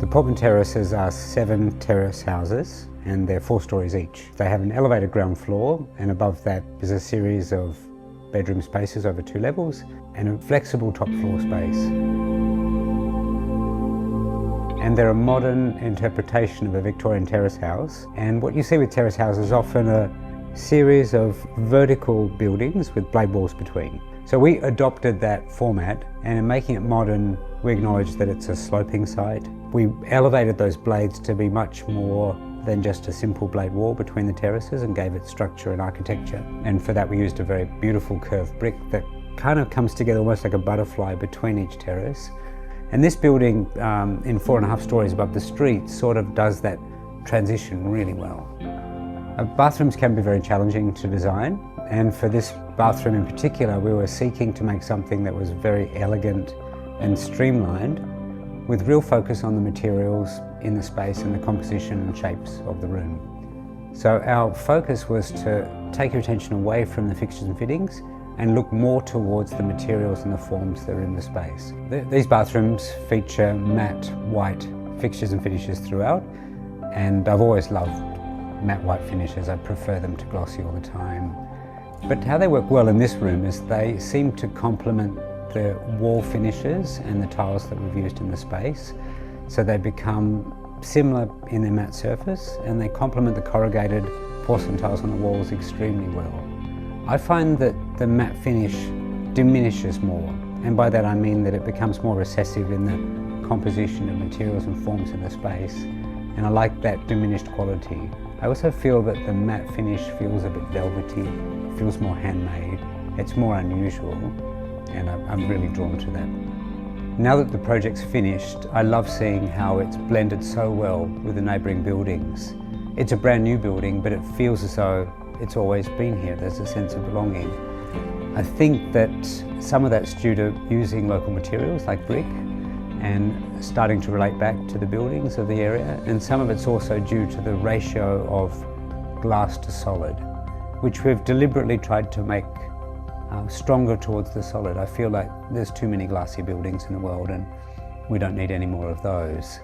Portman Terraces are 7 terrace houses and they're 4 stories each. They have an elevated ground floor, and above that is a series of bedroom spaces over 2 levels and a flexible top floor space. And they're a modern interpretation of a Victorian terrace house. And what you see with terrace houses is often a series of vertical buildings with blade walls between. So we adopted that format, and in making it modern, we acknowledge that it's a sloping site. We elevated those blades to be much more than just a simple blade wall between the terraces and gave it structure and architecture. And for that we used a very beautiful curved brick that kind of comes together almost like a butterfly between each terrace. And this building, in 4.5 stories above the street, sort of does that transition really well. Bathrooms can be very challenging to design, and for this bathroom in particular, we were seeking to make something that was very elegant and streamlined, with real focus on the materials in the space and the composition and shapes of the room. So our focus was to take your attention away from the fixtures and fittings and look more towards the materials and the forms that are in the space. These bathrooms feature matte white fixtures and finishes throughout, and I've always loved matte white finishes. I prefer them to glossy all the time. But how they work well in this room is they seem to complement the wall finishes and the tiles that we've used in the space. So they become similar in their matte surface, and they complement the corrugated porcelain tiles on the walls extremely well. I find that the matte finish diminishes more, and by that I mean that it becomes more recessive in the composition of materials and forms in the space, and I like that diminished quality. I also feel that the matte finish feels a bit velvety, feels more handmade, it's more unusual, and I'm really drawn to that. Now that the project's finished, I love seeing how it's blended so well with the neighbouring buildings. It's a brand new building, but it feels as though it's always been here. There's a sense of belonging. I think that some of that's due to using local materials like brick and starting to relate back to the buildings of the area, and some of it's also due to the ratio of glass to solid, which we've deliberately tried to make stronger towards the solid. I feel like there's too many glassy buildings in the world, and we don't need any more of those.